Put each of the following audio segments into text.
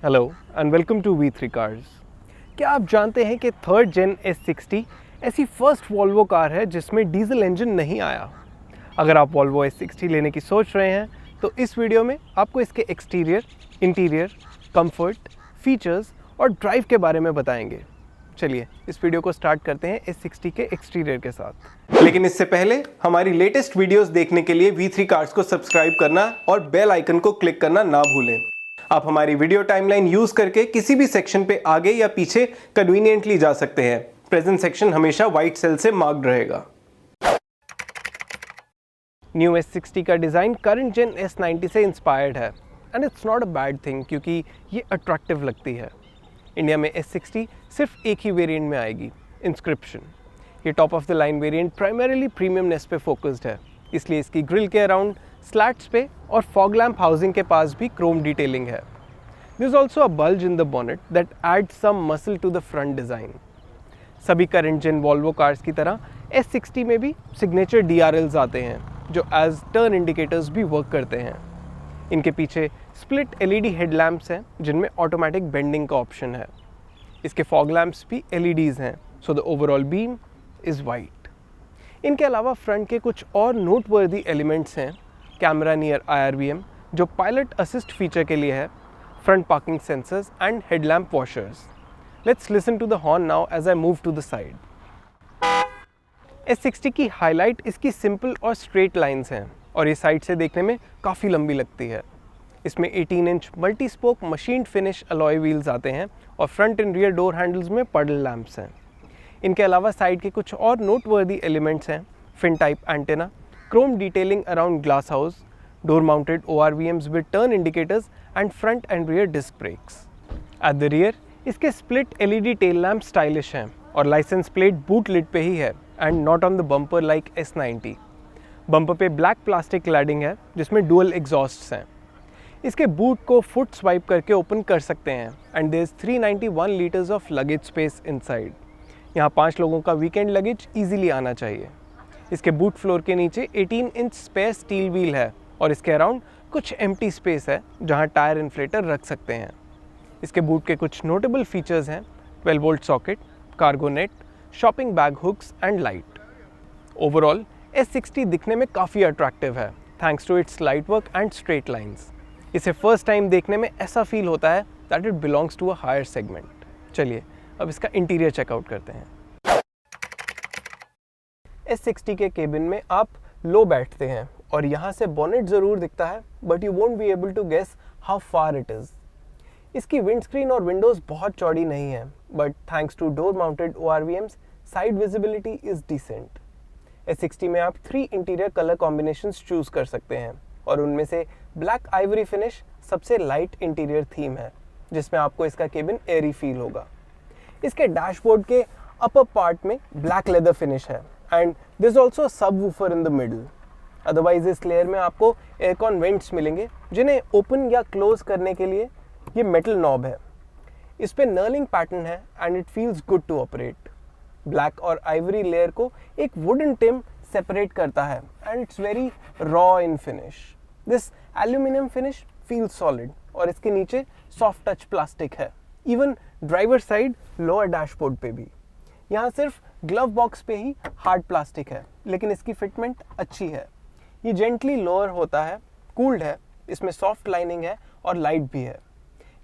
Hello and welcome to V3 cars. क्या आप जानते हैं कि थर्ड जेन S60 ऐसी फर्स्ट वॉल्वो कार है जिसमें डीजल इंजन नहीं आया। अगर आप वॉल्वो S60 लेने की सोच रहे हैं तो इस वीडियो में आपको इसके एक्सटीरियर, इंटीरियर, कंफर्ट, फीचर्स और ड्राइव के बारे में बताएंगे। चलिए इस वीडियो को स्टार्ट करते हैं S60 के एक्सटीरियर के साथ। लेकिन इससे पहले हमारी लेटेस्ट वीडियोस देखने के लिए V3 कार्स को सब्सक्राइब करना और बेल आइकन को क्लिक करना ना भूलें। आप हमारी वीडियो टाइमलाइन यूज करके किसी भी सेक्शन पे आगे या पीछे कन्वीनियंटली जा सकते हैं। प्रेजेंट सेक्शन हमेशा व्हाइट सेल से मार्क्ड रहेगा। न्यू S60 का डिज़ाइन करंट जेन S90 से इंस्पायर्ड है and it's not a bad thing क्योंकि ये अट्रैक्टिव लगती है। इंडिया में S60 सिर्फ एक ही वेरिएंट में आएगी, इंस्क्रिप्शन। ये top of the line variant primarily premiumness पे फोकस्ड है, इसलिए इसकी ग्रिल के अराउंड, स्लैट्स पे और फॉग लैम्प हाउसिंग के पास भी क्रोम डिटेलिंग है। There is also a bulge in the bonnet that adds some muscle to the front design. सभी करंट जेन वॉल्वो कार्स की तरह S60 में भी सिग्नेचर DRLs आते हैं जो एज टर्न इंडिकेटर्स भी वर्क करते हैं। इनके पीछे स्प्लिट LED हेडलैम्प्स हैं जिनमें ऑटोमेटिक बेंडिंग का ऑप्शन है। इसके फॉग लैम्प्स भी LEDs हैं, so the overall beam is white. इनके अलावा फ्रंट के कुछ और नोटवर्दी एलिमेंट्स हैं। कैमरा नियर IRVM जो पायलट असिस्ट फीचर के लिए है, front parking sensors and headlamp washers. Let's listen to the horn now as I move to the side. S60 की हाईलाइट इसकी सिंपल और स्ट्रेट लाइंस हैं और ये साइड से देखने में काफ़ी लंबी लगती है। इसमें 18 inch multi spoke machined finish alloy wheels आते हैं और front end rear door handles में पडल लैंप्स हैं। इनके अलावा साइड के कुछ और नोटवर्दी एलिमेंट्स हैं। Fin type antenna, chrome detailing around glass house, door mounted ORVMs with turn indicators and front and rear disc brakes. At the rear, इसके split LED tail lamp stylish हैं और license plate boot lid पे ही है and not on the bumper like S90. Bumper पे black plastic cladding है जिसमें dual exhausts हैं। इसके बूट को फुट स्वाइप करके ओपन कर सकते हैं and there is 391 liters of luggage space inside. यहाँ 5 लोगों का वीकेंड लगेज इजीली आना चाहिए। इसके बूट फ्लोर के नीचे 18 इंच स्पेयर स्टील व्हील है और इसके अराउंड कुछ एम्प्टी स्पेस है जहां टायर इन्फ्लेटर रख सकते हैं। इसके बूट के कुछ नोटेबल फीचर्स हैं 12 volt socket, cargo net, shopping bag hooks and light. Overall S60 दिखने में काफ़ी अट्रैक्टिव है thanks to its light work and straight lines. इसे फर्स्ट टाइम देखने में ऐसा फील होता है that it belongs to a higher segment. चलिए अब इसका इंटीरियर चेकआउट करते हैं। S60 के केबिन में आप लो बैठते हैं और यहाँ से बोनेट ज़रूर दिखता है but you won't be able to guess how far it is. इसकी विंडस्क्रीन और विंडोज़ बहुत चौड़ी नहीं है but thanks to door mounted ORVMs side visibility is decent. S60 में आप 3 इंटीरियर कलर कॉम्बिनेशंस चूज़ कर सकते हैं और उनमें से ब्लैक आइवरी फिनिश सबसे लाइट इंटीरियर थीम है जिसमें आपको इसका केबिन एयरी फील होगा। इसके डैशबोर्ड के अपर पार्ट में ब्लैक लेदर फिनिश है and there's also a subwoofer in the middle. Otherwise इस लेयर में आपको एयरकॉन वेंट्स मिलेंगे जिन्हें ओपन या क्लोज करने के लिए ये मेटल नॉब है। इस पे नर्लिंग पैटर्न है and it feels good to operate. Black और आइवरी लेयर को एक वुडन टिम सेपरेट करता है and it's very raw in finish. This aluminium finish feels solid और इसके नीचे सॉफ्ट टच प्लास्टिक है। Even driver side lower dashboard पे भी। यहाँ सिर्फ ग्लव बॉक्स पे ही हार्ड प्लास्टिक है लेकिन इसकी फिटमेंट अच्छी है। ये जेंटली लोअर होता है, कूल्ड है, इसमें सॉफ्ट लाइनिंग है और लाइट भी है।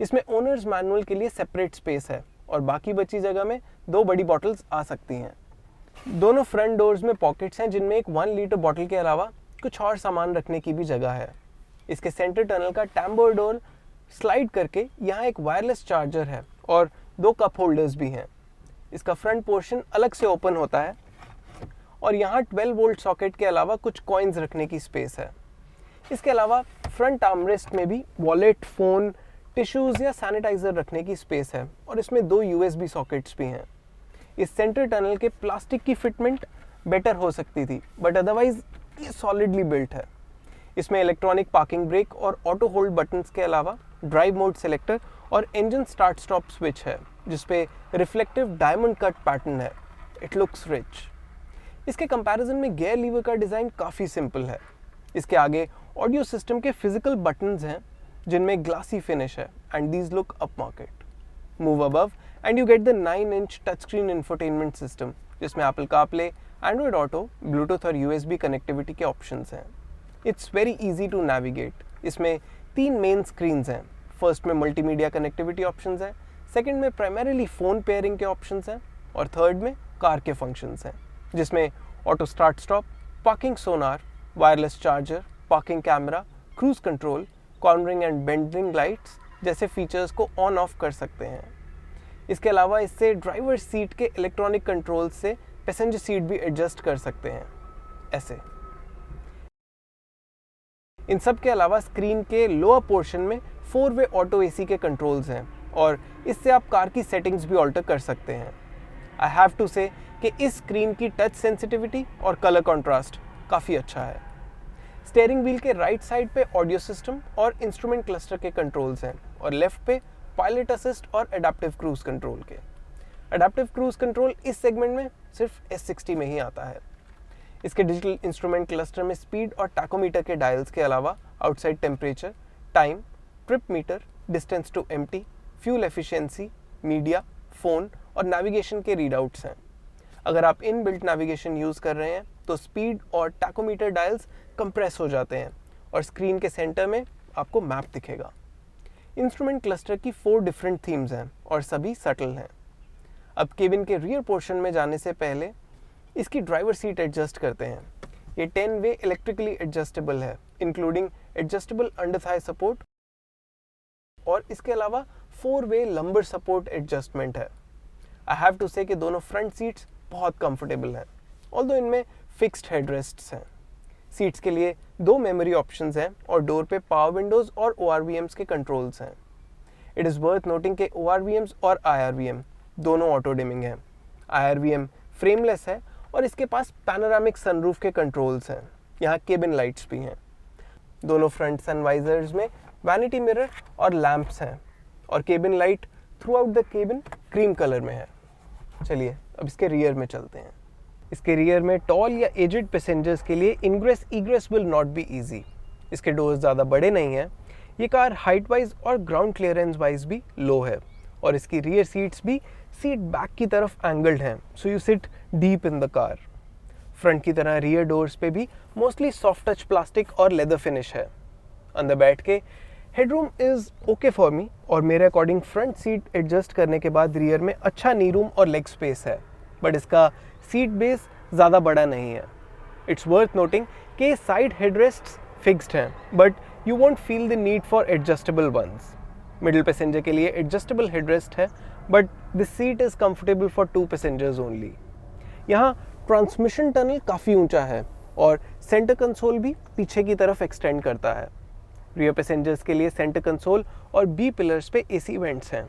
इसमें ओनर्स मैनुअल के लिए सेपरेट स्पेस है और बाकी बची जगह में 2 बड़ी बॉटल्स आ सकती हैं। दोनों फ्रंट डोर्स में पॉकेट्स हैं जिनमें एक 1 लीटर बॉटल के अलावा कुछ और सामान रखने की भी जगह है। इसके सेंटर टनल का टैम्बर डोर स्लाइड करके यहाँ एक वायरलेस चार्जर है और 2 कप होल्डर्स भी हैं। इसका फ्रंट पोर्शन अलग से ओपन होता है और यहाँ 12 वोल्ट सॉकेट के अलावा कुछ कॉइन्स रखने की स्पेस है। इसके अलावा फ्रंट आर्मरेस्ट में भी वॉलेट, फ़ोन, टिश्यूज़ या सैनिटाइज़र रखने की स्पेस है और इसमें 2 USB सॉकेट्स भी हैं। इस सेंटर टनल के प्लास्टिक की फिटमेंट बेटर हो सकती थी बट अदरवाइज ये सॉलिडली बिल्ट है। इसमें इलेक्ट्रॉनिक पार्किंग ब्रेक और ऑटो होल्ड बटन्स के अलावा ड्राइव मोड सेलेक्टर और इंजन स्टार्ट स्टॉप स्विच है जिसपे रिफ्लेक्टिव डायमंड कट पैटर्न है। It looks rich. इसके कंपैरिजन में गियर लीवर का डिज़ाइन काफ़ी सिंपल है। इसके आगे ऑडियो सिस्टम के फिजिकल बटन्स हैं जिनमें ग्लासी फिनिश है and these look upmarket. Move above and you get the 9-inch touchscreen infotainment system जिसमें Apple CarPlay, Android Auto, Bluetooth और USB कनेक्टिविटी के ऑप्शंस हैं. It's very easy to navigate. इसमें 3 main screens हैं. First में multimedia connectivity options हैं, second में primarily phone pairing के ऑप्शंस हैं और थर्ड में कार के फंक्शंस हैं जिसमें auto start stop, parking Sonar, wireless charger, parking camera, cruise control, cornering and bending lights जैसे फीचर्स को ऑन ऑफ कर सकते हैं. इसके अलावा इससे ड्राइवर सीट के इलेक्ट्रॉनिक कंट्रोल से पैसेंजर सीट भी एडजस्ट कर सकते हैं ऐसे. इन सब के अलावा स्क्रीन के लोअर पोर्शन में 4-वे ऑटो एसी के कंट्रोल्स हैं और इससे आप कार की सेटिंग्स भी ऑल्टर कर सकते हैं. आई हैव टू से कि इस स्क्रीन की टच सेंसिटिविटी और कलर कंट्रास्ट काफ़ी अच्छा है. स्टीयरिंग व्हील के राइट साइड पे ऑडियो सिस्टम और इंस्ट्रूमेंट क्लस्टर के कंट्रोल्स हैं और लेफ्ट पे पायलट असिस्ट और एडाप्टिव क्रूज कंट्रोल के. एडाप्टिव क्रूज कंट्रोल इस सेगमेंट में सिर्फ S60 में ही आता है. इसके डिजिटल इंस्ट्रूमेंट क्लस्टर में स्पीड और टैकोमीटर के डायल्स के अलावा outside temperature, time, trip meter, distance to empty, fuel efficiency, media, phone और नेविगेशन के रीडआउट्स हैं. अगर आप इन बिल्ट नेविगेशन यूज़ कर रहे हैं तो स्पीड और टैकोमीटर डायल्स कंप्रेस हो जाते हैं और स्क्रीन के सेंटर में आपको मैप दिखेगा. इंस्ट्रूमेंट क्लस्टर की 4 डिफरेंट थीम्स हैं और सभी सटल हैं. अब केबिन के रियर पोर्शन में जाने से पहले इसकी ड्राइवर सीट एडजस्ट करते हैं. ये 10-वे इलेक्ट्रिकली एडजस्टेबल है including adjustable under Thai support और इसके अलावा 4-वे लंबर सपोर्ट एडजस्टमेंट है. आई हैव टू से कि दोनों फ्रंट सीट्स बहुत कंफर्टेबल हैं ऑल्दो इनमें फिक्स्ड हेडरेस्ट्स हैं. सीट्स के लिए 2 मेमोरी ऑप्शंस हैं और डोर पे पावर विंडोज़ और ORVMs के कंट्रोल्स हैं. इट इज़ वर्थ नोटिंग के ORVMs और IRVM दोनों ऑटो डिमिंग हैं. IRVM फ्रेमलेस है और इसके पास पैनोरामिक सनरूफ के कंट्रोल्स हैं. यहाँ केबिन लाइट्स भी हैं. दोनों फ्रंट सनवाइजर्स में वैनिटी मिरर और लैंप्स हैं और cabin light through out the cabin cream colour में है. चलिए अब इसके रियर में चलते हैं. इसके रियर में टॉल या एजेड पैसेंजर्स के लिए ingress egress will not be easy. इसके डोर्स ज़्यादा बड़े नहीं हैं. ये कार हाइट वाइज और ग्राउंड क्लियरेंस वाइज भी लो है और इसकी रियर सीट्स भी सीट बैक की तरफ एंगल्ड हैं, so you sit deep in the car. Front की तरह रियर डोर्स पे भी मोस्टली सॉफ्ट टच प्लास्टिक और लेदर फिनिश है. अंदर बैठ के headroom is okay for me और मेरे अकॉर्डिंग फ्रंट सीट एडजस्ट करने के बाद रियर में अच्छा नी रूम और लेग स्पेस है, बट इसका सीट बेस ज़्यादा बड़ा नहीं है. इट्स वर्थ नोटिंग कि साइड हेडरेस्ट्स फिक्स्ड हैं but you won't feel the need for adjustable ones. Middle passenger के लिए एडजस्टेबल हेडरेस्ट है but this seat is comfortable for 2 passengers only. यहाँ ट्रांसमिशन टनल काफ़ी ऊंचा है और सेंटर कंसोल भी पीछे की तरफ एक्सटेंड करता है. रियर पैसेंजर्स के लिए सेंटर कंसोल और बी पिलर्स पे AC वेंट्स हैं.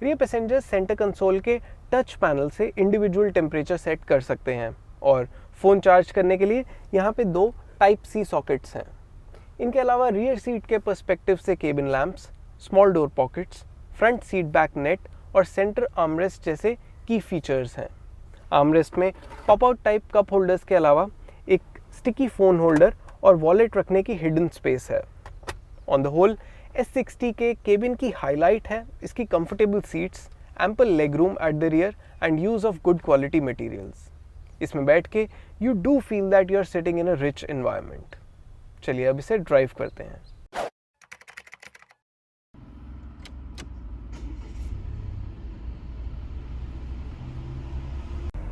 रियर पैसेंजर्स सेंटर कंसोल के टच पैनल से इंडिविजुअल टेम्परेचर सेट कर सकते हैं और फ़ोन चार्ज करने के लिए यहाँ पे 2 Type-C सॉकेट्स हैं. इनके अलावा रियर सीट के पर्सपेक्टिव से cabin lamps, small door pockets, front seat back net और सेंटर आर्मरेस्ट जैसे की फीचर्स हैं. आर्मरेस्ट में pop out type cup holders के अलावा एक स्टिकी फ़ोन होल्डर और वॉलेट रखने की हिडन स्पेस है. ऑन द होल S60 के केबिन की हाईलाइट है इसकी comfortable seats, ample leg room at the rear and use of good quality materials. इसमें बैठ के you do feel that you are sitting in a rich environment. चलिए अब इसे ड्राइव करते हैं.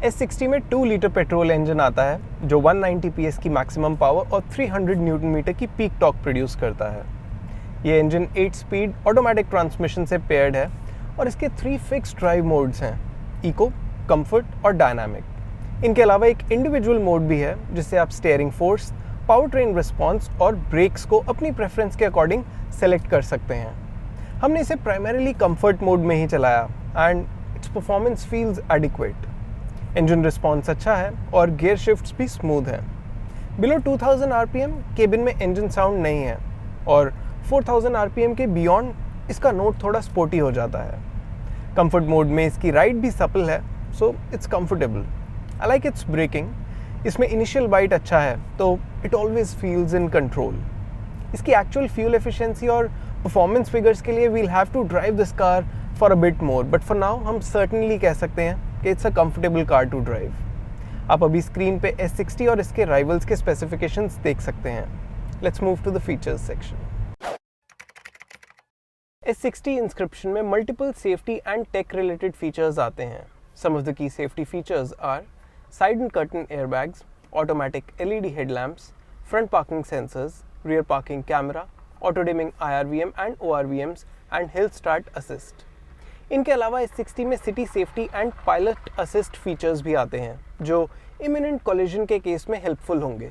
S60 में 2 लीटर पेट्रोल इंजन आता है जो 190 PS की मैक्सिमम पावर और 300 न्यूटन मीटर की पीक टॉर्क प्रोड्यूस करता है. ये इंजन 8 स्पीड ऑटोमेटिक ट्रांसमिशन से पेयर्ड है और इसके 3 फिक्स ड्राइव मोड्स हैं, इको, कंफर्ट और डायनामिक. इनके अलावा एक इंडिविजुअल मोड भी है जिससे आप steering force, power train response और ब्रेक्स को अपनी प्रेफरेंस के अकॉर्डिंग सेलेक्ट कर सकते हैं. हमने इसे प्राइमरीली कंफर्ट मोड में ही चलाया and it's performance feels adequate. Engine response अच्छा है और गियर शिफ्ट्स भी स्मूथ हैं. बिलो 2000 RPM केबिन में इंजन साउंड नहीं है और 4000 RPM के बियॉन्ड इसका नोट थोड़ा स्पोर्टी हो जाता है. कंफर्ट मोड में इसकी राइड भी सपल है, so it's comfortable. I like its braking. इसमें इनिशियल बाइट अच्छा है तो it always feels in control. इसकी एक्चुअल फ्यूल एफिशिएंसी और परफॉर्मेंस फिगर्स के लिए we'll have to drive this car for a bit more, but for now हम certainly कह सकते हैं कि it's a comfortable car to drive. आप अभी स्क्रीन पे S60 और इसके राइवल्स के स्पेसिफिकेशंस देख सकते हैं। Let's move to the features section. S60 inscription में multiple safety and tech related features आते हैं। Some of the key safety features are side and curtain airbags, automatic LED headlamps, front parking sensors, rear parking camera, auto dimming IRVM and ORVMs and hill start assist. इनके अलावा S60 में city safety and pilot assist features भी आते हैं जो imminent collision के case में helpful होंगे।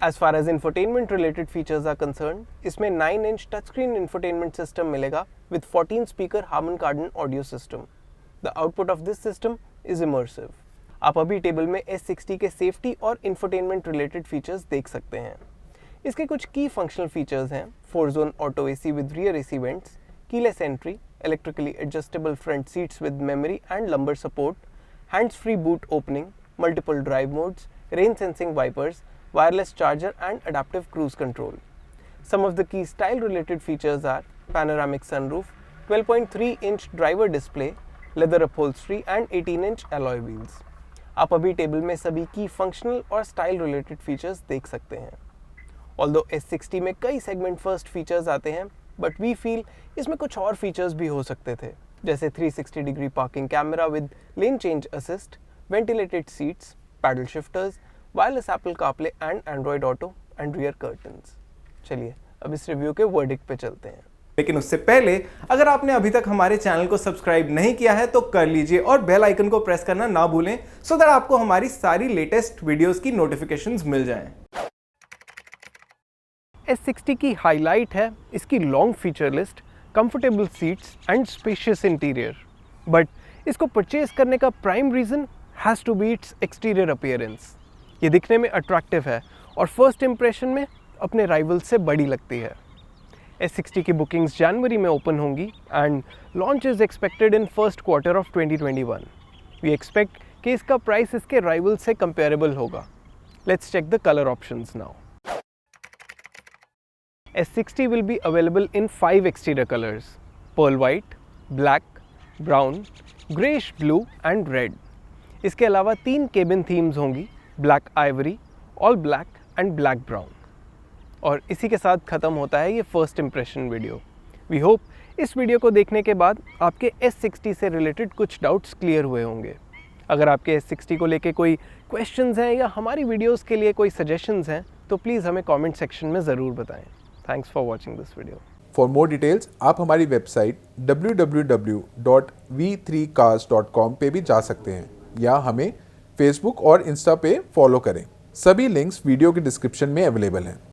As far as infotainment related features are concerned, इसमें 9-inch touchscreen infotainment system मिलेगा with 14-speaker Harman Kardon audio system. The output of this system is immersive. आप अभी टेबल में S60 के safety और infotainment related features देख सकते हैं। इसके कुछ की फंक्शनल फीचर्स हैं 4-zone auto AC with rear AC vents, keyless entry, electrically adjustable front seats with memory and lumbar support, hands-free boot opening, multiple drive modes, rain sensing wipers, wireless charger and adaptive cruise control. Some of the key style related features are panoramic sunroof, 12.3-inch driver display, leather upholstery and 18-inch alloy wheels. आप अभी table में सभी की functional और style related features देख सकते हैं। Although S60 में कई सेगमेंट फर्स्ट फीचर्स आते हैं, बट वी फील इसमें कुछ और फीचर्स भी हो सकते थे, जैसे 360 degree parking camera with lane change assist, ventilated seats, paddle shifters, wireless Apple CarPlay and Android auto and rear curtains. चलिए अब इस रिव्यू के वर्डिक्ट पे चलते हैं। लेकिन उससे पहले अगर आपने अभी तक हमारे चैनल को सब्सक्राइब नहीं किया है तो कर लीजिए और बेल आइकन को प्रेस करना ना भूलें सो दैट आपको हमारी सारी लेटेस्ट वीडियोस की नोटिफिकेशंस मिल जाएं। S60 की हाईलाइट है इसकी long feature list, comfortable seats and spacious interior, but इसको परचेज करने का prime reason has to be its exterior appearance. ये दिखने में अट्रैक्टिव है और फर्स्ट इंप्रेशन में अपने राइवल से बड़ी लगती है। S60 की बुकिंग्स जनवरी में ओपन होंगी and launch is expected in first quarter of 2021। We expect कि इसका प्राइस इसके राइवल से कंपेरेबल होगा। Let's check the colour options now. S60 will be available in 5 exterior colors: pearl white, black, brown, greyish blue and red. इसके अलावा 3 cabin themes होंगी, black ivory, all black and black brown. और इसी के साथ ख़त्म होता है ये first impression video. We hope इस वीडियो को देखने के बाद आपके S60 से रिलेटेड कुछ डाउट्स क्लियर हुए होंगे। अगर आपके S60 को लेके कोई क्वेश्चंस हैं या हमारी वीडियोस के लिए कोई सजेशंस हैं तो प्लीज़ हमें कमेंट सेक्शन में ज़रूर बताएं। Thanks for watching this video. For more details आप हमारी वेबसाइट www.v3cars.com पे भी जा सकते हैं या हमें फेसबुक और इंस्टा पे फॉलो करें। सभी लिंक्स वीडियो के डिस्क्रिप्शन में अवेलेबल हैं।